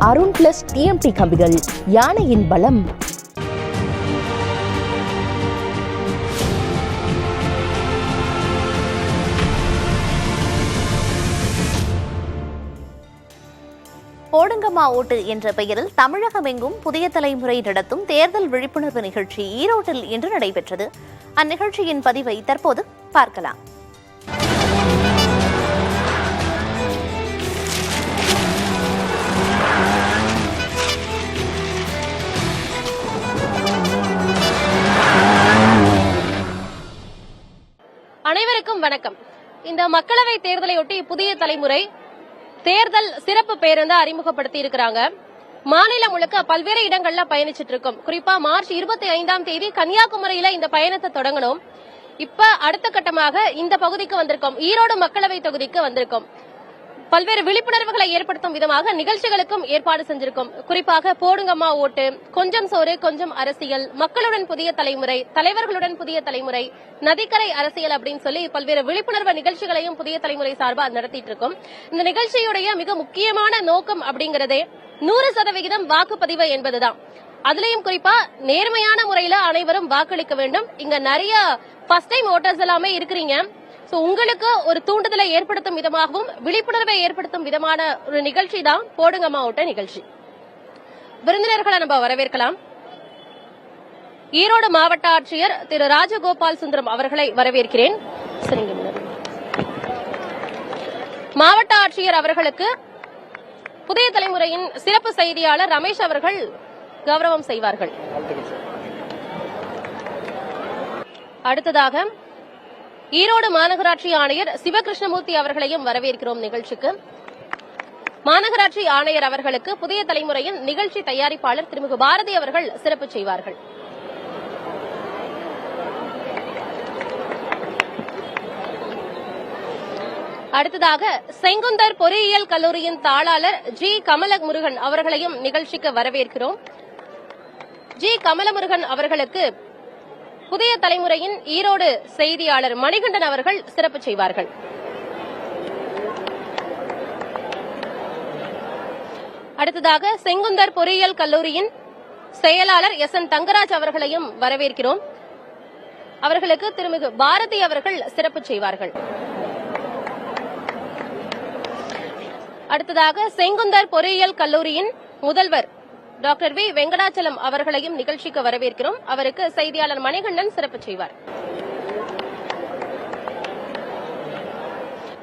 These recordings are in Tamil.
அருண் பிளஸ் டிஎம்டி கம்பிகள், யானையின் பலம். போடுங்கம்மா ஓட்டு என்ற பெயரில் தமிழகமெங்கும் புதிய தலைமுறை நடத்தும் தேர்தல் விழிப்புணர்வு நிகழ்ச்சி ஈரோட்டில் இன்று நடைபெற்றது. அந்நிகழ்ச்சியின் பதிவை தற்போது பார்க்கலாம். அனைவருக்கும் வணக்கம். இந்த மக்களவை தேர்தலையொட்டி புதிய தலைமுறை தேர்தல் சிறப்பு பேருந்து அறிமுகப்படுத்தி இருக்கிறாங்க. மாநிலம் முழுக்க பல்வேறு இடங்கள்ல பயணிச்சிட்டு இருக்கோம். குறிப்பா மார்ச் 25ஆம் தேதி கன்னியாகுமரியில இந்த பயணத்தை தொடங்கணும். இப்ப அடுத்த கட்டமாக இந்த பகுதிக்கு வந்திருக்கோம், ஈரோடு மக்களவை தொகுதிக்கு வந்திருக்கோம். பல்வேறு விழிப்புணர்வுகளை ஏற்படுத்தும் விதமாக நிகழ்ச்சிகளுக்கும் ஏற்பாடு செஞ்சிருக்கோம். குறிப்பாக போடுங்கம்மா ஓட்டு, கொஞ்சம் சோறு கொஞ்சம் அரசியல், மக்களுடன் புதிய தலைமுறை, தலைவர்களுடன் புதிய தலைமுறை, நதிக்கரை அரசியல் அப்படின்னு சொல்லி பல்வேறு விழிப்புணர்வு நிகழ்ச்சிகளையும் புதிய தலைமுறை சார்பா நடத்திட்டு இருக்கோம். இந்த நிகழ்ச்சியுடைய மிக முக்கியமான நோக்கம் அப்படிங்கறதே 100% வாக்குப்பதிவு என்பதுதான். அதுலயும் குறிப்பா நேர்மையான முறையில அனைவரும் வாக்களிக்க வேண்டும். இங்க நிறைய ஃபர்ஸ்ட் டைம் ஓட்டர்ஸ் எல்லாமே இருக்கிறீங்க. உங்களுக்கு ஒரு தூண்டுதலை ஏற்படுத்தும் விதமாகவும் விழிப்புணர்வை ஏற்படுத்தும் விதமான ஒரு நிகழ்ச்சி தான் போடுங்கம்மா ஓட்ட நிகழ்ச்சி. விருந்தினர்களை நம்ம வரவேற்கலாம். ஈரோடு மாவட்ட ஆட்சியர் திரு ராஜகோபால் சுந்தரம் அவர்களை வரவேற்கிறேன். மாவட்ட ஆட்சியர் அவர்களுக்கு புதிய தலைமுறையின் சிறப்பு செய்தியாளர் ரமேஷ் அவர்கள் கௌரவம் செய்வார்கள். அடுத்ததாக ஈரோடு மாநகராட்சி ஆணையர் சிவகிருஷ்ணமூர்த்தி அவர்களையும் வரவேற்கிறோம் நிகழ்ச்சிக்கு. மாநகராட்சி ஆணையர் அவர்களுக்கு புதிய தலைமுறையின் நிகழ்ச்சி தயாரிப்பாளர் திருமிகு பாரதி அவர்கள் சிறப்பு செய்வார்கள். அடுத்ததாக செங்குந்தர் பொறியியல் கல்லூரியின் தாளாளர் ஜி கமலமுருகன் அவர்களையும் நிகழ்ச்சிக்கு வரவேற்கிறோம். ஜி கமலமுருகன் அவர்களுக்கு புதிய தலைமுறையின் ஈரோடு செய்தியாளர் மணிகண்டன் அவர்கள் சிறப்பு செய்வார்கள். அடுத்ததாக செங்குந்தர் பொறியியல் கல்லூரியின் செயலாளர் எஸ் என் தங்கராஜ் அவர்களையும் வரவேற்கிறோம். அவர்களுக்கு திருமிகு பாரதி அவர்கள் சிறப்பு செய்வார்கள். அடுத்ததாக செங்குந்தர் பொறியியல் கல்லூரியின் முதல்வர் டாக்டர் வி வெங்கடாச்சலம் அவர்களையும் நிகழ்ச்சிக்கு வரவேற்கிறோம். அவருக்கு செய்தியாளர் மணிகண்டன் சிறப்பு செய்வார்.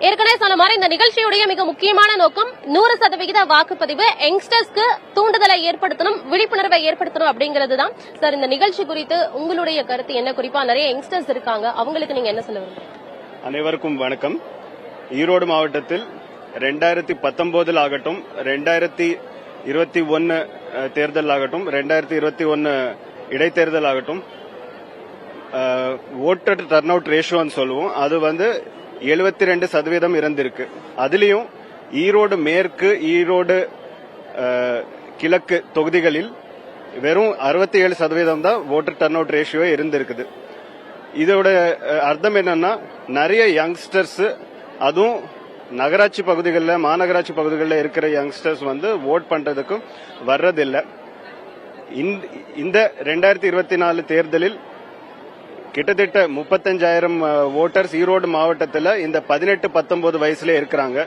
ஏற்கனவே சொன்ன மாதிரி இந்த நிகழ்ச்சியுடைய மிக முக்கியமான நோக்கம் 100% வாக்குப்பதிவு, யங்ஸ்டர்ஸ்க்கு தூண்டுதலை ஏற்படுத்தணும், விழிப்புணர்வை ஏற்படுத்தணும் அப்படிங்கறதுதான். சார், இந்த நிகழ்ச்சி குறித்து உங்களுடைய கருத்து என்ன? குறிப்பா நிறைய யங்ஸ்டர்ஸ் இருக்காங்க, அவங்களுக்கு நீங்க என்ன சொல்ல விரும்புறீங்க? அனைவருக்கும் வணக்கம். ஈரோடு மாவட்டத்தில் 2019 ஆகட்டும், 2021 தேர்தல் ஆகட்டும், 2021 இடைத்தேர்தல் ஆகட்டும், ஓட்டர் டர்ன் அவுட் ரேஷியோன்னு சொல்லுவோம், அது 72% இருந்திருக்கு. அதுலயும் ஈரோடு மேற்கு, ஈரோடு கிழக்கு தொகுதிகளில் வெறும் 67% தான் ஓட்டர் டர்ன் அவுட் ரேஷியோ இருந்திருக்குது. இதோட அர்த்தம் என்னன்னா, நிறைய யங்ஸ்டர்ஸ், அதுவும் நகராட்சி பகுதிகளில், மாநகராட்சி பகுதிகளில் இருக்கிற யங்ஸ்டர்ஸ் ஓட் பண்றதுக்கும் வர்றதில்லை. இந்த 2024 தேர்தலில் கிட்டத்தட்ட 35,000 ஓட்டர்ஸ் ஈரோடு மாவட்டத்தில் இந்த 18-19 வயசுல இருக்கிறாங்க.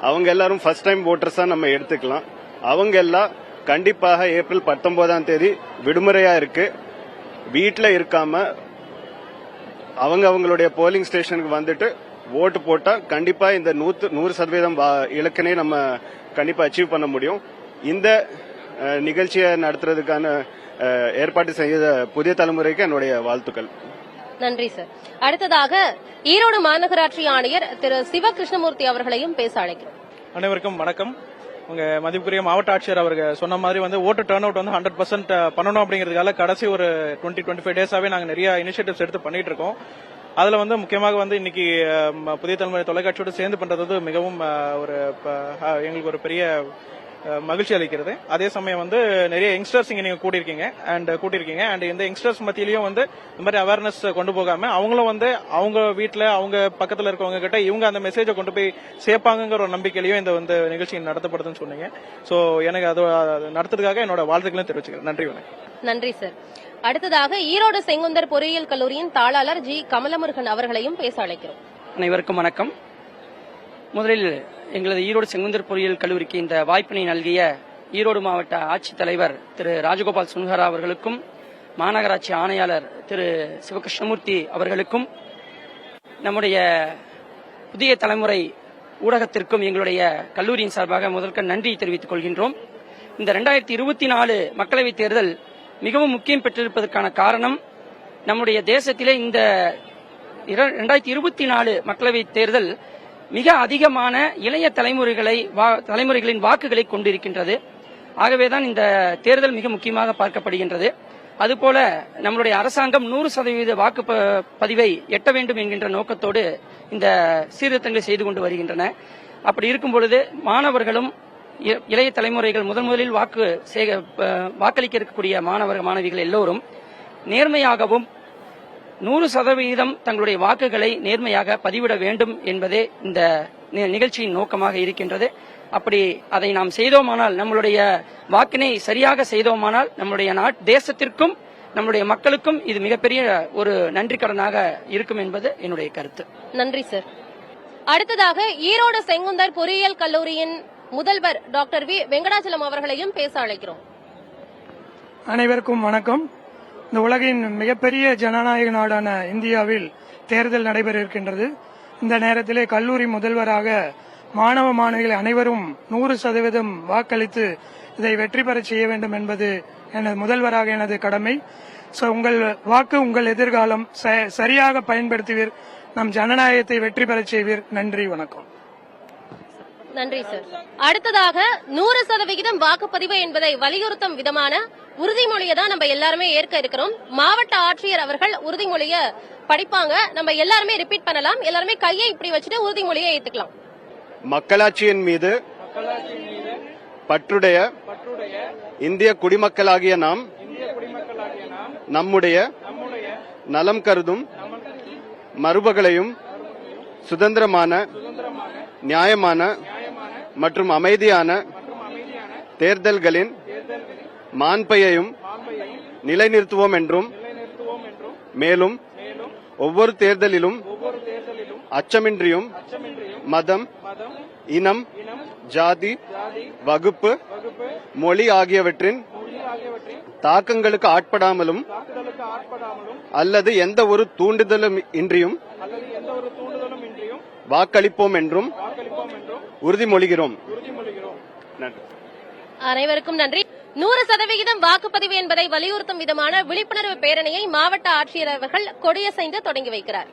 அவங்க எல்லாரும் ஃபர்ஸ்ட் டைம் ஓட்டர்ஸா நம்ம எடுத்துக்கலாம். அவங்க எல்லாம் கண்டிப்பாக ஏப்ரல் 19ஆம் தேதி விடுமுறையா இருக்கு, வீட்டில் இருக்காம அவங்களுடைய போலிங் ஸ்டேஷனுக்கு வந்துட்டு ஓட்டு போட்டா கண்டிப்பா இந்த 100% இலக்கினை நம்ம கண்டிப்பா அச்சீவ் பண்ண முடியும். இந்த நிகழ்ச்சியை நடத்துறதுக்கான ஏற்பாடு செய்த புதிய தலைமுறைக்கு என்னுடைய வாழ்த்துக்கள். நன்றி சார். அடுத்ததாக ஈரோடு மாநகராட்சி ஆணையர் திரு சிவகிருஷ்ணமூர்த்தி அவர்களையும் பேச அழைக்கிறோம். அனைவருக்கும் வணக்கம். உங்க மதிப்புக்குரிய மாவட்ட ஆட்சியர் அவர்கள் சொன்ன மாதிரி ஓட்டு டர்ன் அவுட் 100% பண்ணணும் அப்படிங்கிறதுக்காக கடைசி ஒரு 20-25 டேஸாவே நாங்க நிறைய இனிஷியேட்டிவ்ஸ் எடுத்து பண்ணிட்டு இருக்கோம். அதுல முக்கியமாக இன்னைக்கு புதிய தலைமுறை தொலைக்காட்சியோடு சேர்ந்து பண்றது மிகவும் எங்களுக்கு ஒரு பெரிய மகிழ்ச்சி அளிக்கிறது. அதே சமயம் வந்து நிறைய யங்ஸ்டர்ஸ் இங்க நீங்க கூட்டியிருக்கீங்க அண்ட் இந்த யங்ஸ்டர்ஸ் மத்தியிலையும் வந்து இந்த மாதிரி அவேர்னஸ் கொண்டு போகாம அவங்களும் வந்து அவங்க வீட்டுல அவங்க பக்கத்துல இருக்கவங்க கிட்ட இவங்க அந்த மெசேஜை கொண்டு போய் சேர்ப்பாங்கிற ஒரு நம்பிக்கையிலையும் இந்த வந்து நிகழ்ச்சி நடத்தப்படுதுன்னு சொன்னீங்க. சோ எனக்கு அது நடத்துறதுக்காக என்னோட வாழ்த்துக்களும் தெரிவிச்சுக்கிறேன். நன்றி வணக்கம். நன்றி சார். அடுத்ததாக ஈரோடு செங்குந்தர் பொறியியல் கல்லூரியின் தாளாளர் ஜி கமலமுருகன் அவர்களையும் பேச அழைக்கிறோம். அனைவருக்கும் வணக்கம். முதலில் எங்களது ஈரோடு செங்குந்தர் பொறியியல் கல்லூரிக்கு இந்த வாய்ப்பினை நல்கிய ஈரோடு மாவட்ட ஆட்சித்தலைவர் திரு ராஜகோபால் சுன்ஹரா அவர்களுக்கும், மாநகராட்சி ஆணையாளர் திரு சிவகிருஷ்ணமூர்த்தி அவர்களுக்கும், நம்முடைய புதிய தலைமுறை ஊடகத்திற்கும் எங்களுடைய கல்லூரியின் சார்பாக முதற்க நன்றி தெரிவித்துக் கொள்கின்றோம். இந்த 2024 மக்களவைத் தேர்தல் மிகவும் முக்கியம் பெற்றிருப்பதற்கான காரணம், நம்முடைய தேசத்திலே இந்த 2024 மக்களவைத் தேர்தல் மிக அதிகமான இளைய தலைமுறைகளின் வாக்குகளை கொண்டிருக்கின்றது. ஆகவேதான் இந்த தேர்தல் மிக முக்கியமாக பார்க்கப்படுகின்றது. அதுபோல நம்முடைய அரசாங்கம் 100% வாக்குப்பதிவை எட்ட வேண்டும் என்கின்ற நோக்கத்தோடு இந்த சீர்திருத்தங்களை செய்து கொண்டு வருகின்றன. அப்படி இருக்கும் பொழுது மாணவர்களும் இளைய தலைமுறைகள் முதலில் வாக்களிக்க இருக்கக்கூடிய மாணவிகள் எல்லோரும் நேர்மையாகவும் 100% தங்களுடைய வாக்குகளை நேர்மையாக பதிவிட வேண்டும் என்பதே இந்த நிகழ்ச்சியின் நோக்கமாக இருக்கின்றது. அப்படி அதை நாம் செய்தோமானால், நம்மளுடைய வாக்கினை சரியாக செய்தோமானால், நம்முடைய தேசத்திற்கும் நம்முடைய மக்களுக்கும் இது மிகப்பெரிய ஒரு நன்றி கடனாக இருக்கும் என்பது என்னுடைய கருத்து. நன்றி சார். அடுத்ததாக ஈரோடு செங்குந்தர் பொறியியல் கல்லூரியின் முதல்வர் டாக்டர் வி வெங்கடாச்சலம் அவர்களையும் பேச அழைக்கிறோம். அனைவருக்கும் வணக்கம். இந்த உலகின் மிகப்பெரிய ஜனநாயக நாடான இந்தியாவில் தேர்தல் நடைபெற இருக்கின்றது. இந்த நேரத்திலே கல்லூரி முதல்வராக மாணவிகள் அனைவரும் 100% வாக்களித்து இதை வெற்றி பெற செய்ய வேண்டும் என்பது எனது முதல்வராக எனது கடமை. உங்கள் வாக்கு உங்கள் எதிர்காலம். சரியாக பயன்படுத்துவீர், நம் ஜனநாயகத்தை வெற்றி பெற செய்வீர். நன்றி, வணக்கம். நன்றி சார். அடுத்ததாக 100% வாக்குப்பதிவு என்பதை வலியுறுத்தும் விதமான உறுதிமொழியை தான் நம்ம எல்லாருமே ஏற்க இருக்கிறோம். மாவட்ட ஆட்சியர் அவர்கள் உறுதிமொழியை படிப்பாங்க. நம்ம எல்லாருமே ரிப்பீட் பண்ணலாம். எல்லாருமே கையை இப்படி வச்சுட்டு உறுதிமொழியை ஏத்துக்கலாம். மக்களாட்சியின் மீது பற்றுடைய இந்திய குடிமக்களாகிய நாம் நம்முடைய நலம் கருதும் மரபுகளையும் சுதந்திரமான, நியாயமான மற்றும் அமைதியான தேர்தல்களின் மாண்பையையும் நிலைநிறுத்துவோம் என்றும், மேலும் ஒவ்வொரு தேர்தலிலும் அச்சமின்றியும் மதம், இனம், ஜாதி, வகுப்பு, மொழி ஆகியவற்றின் தாக்கங்களுக்கு ஆட்படாமலும் அல்லது எந்த ஒரு தூண்டுதலும் இன்றியும் வாக்களிப்போம் என்றும் உறுதிமொழிகிறோம். அனைவருக்கும் நன்றி. 100% வாக்குப்பதிவு என்பதை வலியுறுத்தும் விதமான விழிப்புணர்வு பேரணியை மாவட்ட ஆட்சியர் அவர்கள் கொடியசைந்து தொடங்கி வைக்கிறார்.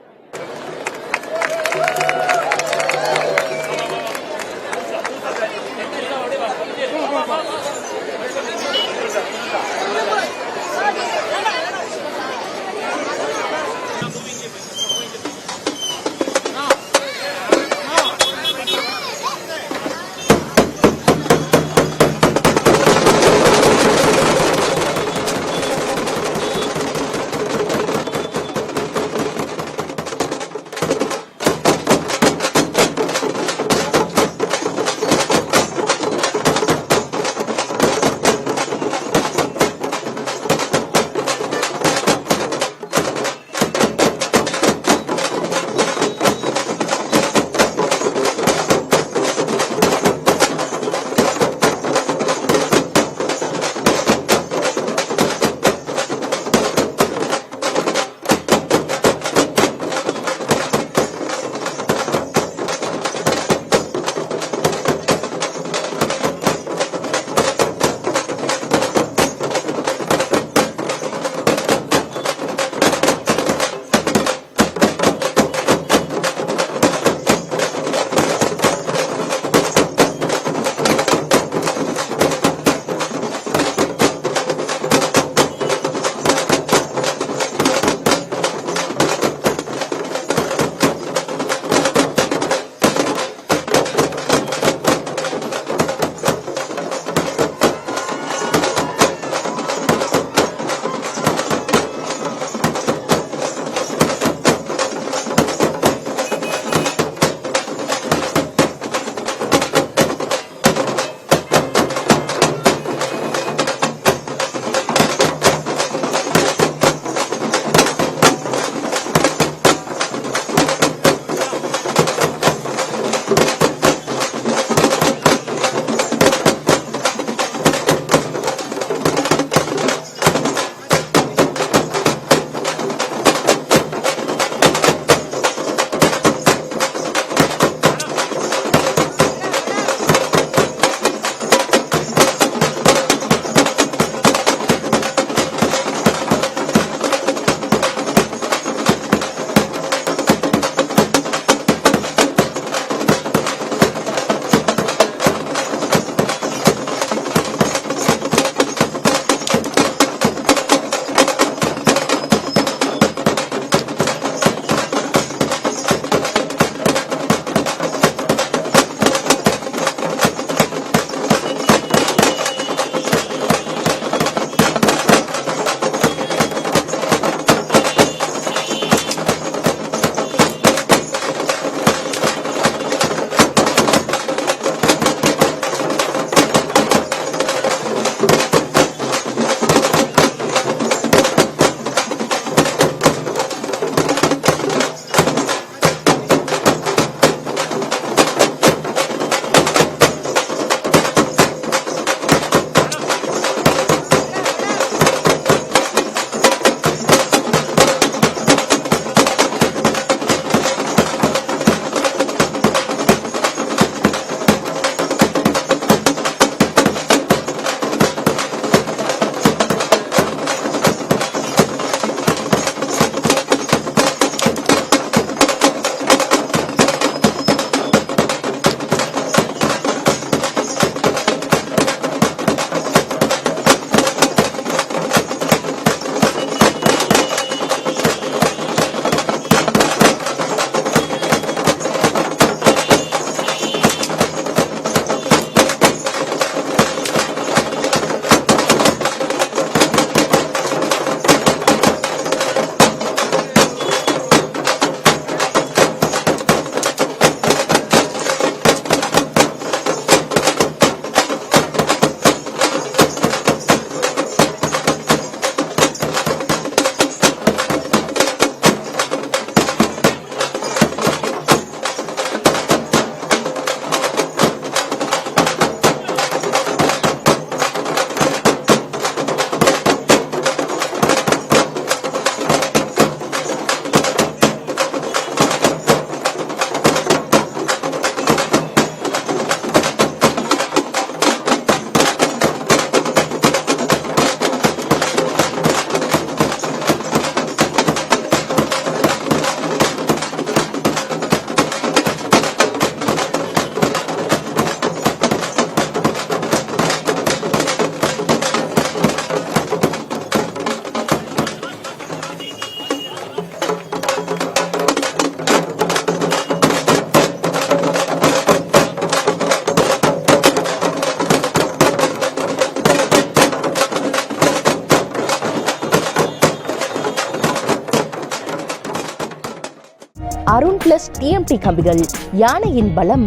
அருண் பிளஸ் டிஎம்டி கம்பிகள், யானையின் பலம்.